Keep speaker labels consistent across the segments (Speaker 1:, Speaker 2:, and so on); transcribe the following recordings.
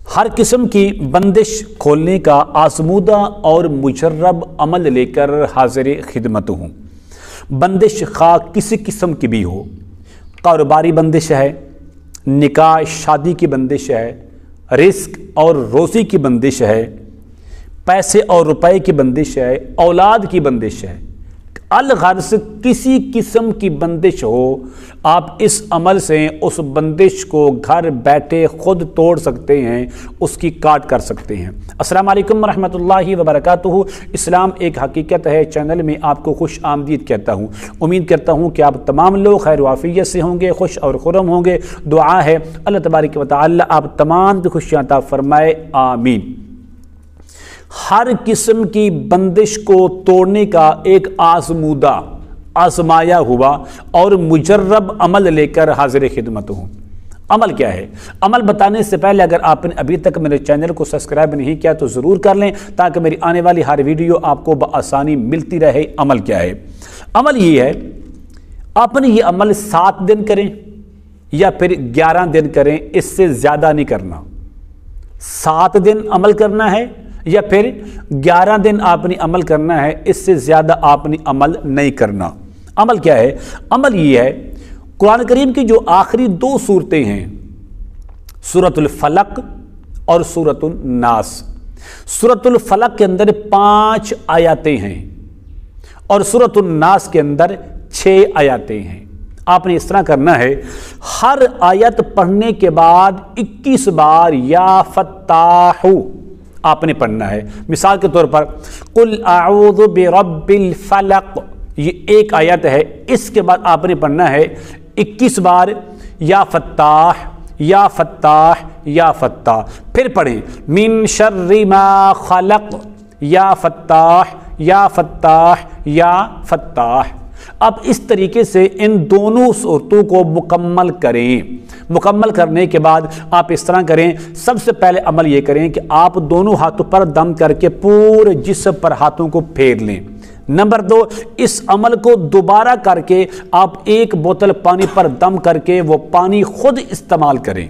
Speaker 1: ہر قسم کی بندش کھولنے کا آزمودہ اور مجرب عمل لے کر حاضر خدمت ہوں۔ بندش خواہ کسی قسم کی بھی ہو، کاروباری بندش ہے، نکاح شادی کی بندش ہے، رزق اور روزی کی بندش ہے، پیسے اور روپے کی بندش ہے، اولاد کی بندش ہے، الغرض کسی قسم کی بندش ہو، آپ اس عمل سے اس بندش کو گھر بیٹھے خود توڑ سکتے ہیں، اس کی کاٹ کر سکتے ہیں۔ السلام علیکم ورحمۃ اللہ وبرکاتہ۔ اسلام ایک حقیقت ہے چینل میں آپ کو خوش آمدید کہتا ہوں۔ امید کرتا ہوں کہ آپ تمام لوگ خیر و عافیت سے ہوں گے، خوش اور خرم ہوں گے۔ دعا ہے اللہ تبارک و تعالی آپ تمام کی خوشیاں عطا فرمائے، آمین۔ ہر قسم کی بندش کو توڑنے کا ایک آزمودہ، آزمایا ہوا اور مجرب عمل لے کر حاضر خدمت ہوں۔ عمل کیا ہے؟ عمل بتانے سے پہلے اگر آپ نے ابھی تک میرے چینل کو سبسکرائب نہیں کیا تو ضرور کر لیں تاکہ میری آنے والی ہر ویڈیو آپ کو بآسانی ملتی رہے۔ عمل کیا ہے؟ عمل یہ ہے، آپ نے یہ عمل 7 دن کریں یا پھر 11 دن کریں، اس سے زیادہ نہیں کرنا۔ 7 دن عمل کرنا ہے یا پھر 11 دن آپ نے عمل کرنا ہے، اس سے زیادہ آپ نے عمل نہیں کرنا۔ عمل کیا ہے؟ عمل یہ ہے، قرآن کریم کی جو آخری 2 صورتیں ہیں، سورۃ الفلق اور سورۃ الناس۔ سورۃ الفلق کے اندر 5 آیاتیں ہیں اور سورۃ الناس کے اندر 6 آیاتیں ہیں۔ آپ نے اس طرح کرنا ہے، ہر آیت پڑھنے کے بعد 21 بار یا فتاح آپ نے پڑھنا ہے۔ مثال کے طور پر قل اعوذ برب الفلق، یہ ایک آیت ہے، اس کے بعد آپ نے پڑھنا ہے 21 بار یا فتاح یا فتاح یا فتاح، پھر پڑھیں من شر ما خلق یا فتاح یا فتاح یا فتاح۔ اب اس طریقے سے ان دونوں صورتوں کو مکمل کریں۔ مکمل کرنے کے بعد آپ اس طرح کریں، سب سے پہلے عمل یہ کریں کہ آپ دونوں ہاتھوں پر دم کر کے پورے جسم پر ہاتھوں کو پھیر لیں۔ نمبر 2، اس عمل کو دوبارہ کر کے آپ 1 بوتل پانی پر دم کر کے وہ پانی خود استعمال کریں،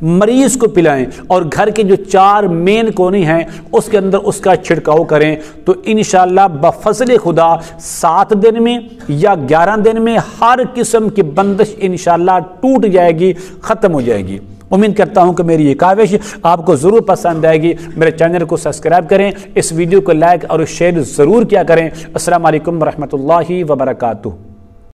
Speaker 1: مریض کو پلائیں اور گھر کے جو 4 مین کونے ہیں اس کے اندر اس کا چھڑکاؤ کریں، تو انشاءاللہ بفضل خدا 7 دن میں یا 11 دن میں ہر قسم کی بندش انشاءاللہ ٹوٹ جائے گی، ختم ہو جائے گی۔ امید کرتا ہوں کہ میری یہ کاوش آپ کو ضرور پسند آئے گی۔ میرے چینل کو سبسکرائب کریں، اس ویڈیو کو لائک اور شیئر ضرور کیا کریں۔ السلام علیکم ورحمۃ اللہ وبرکاتہ۔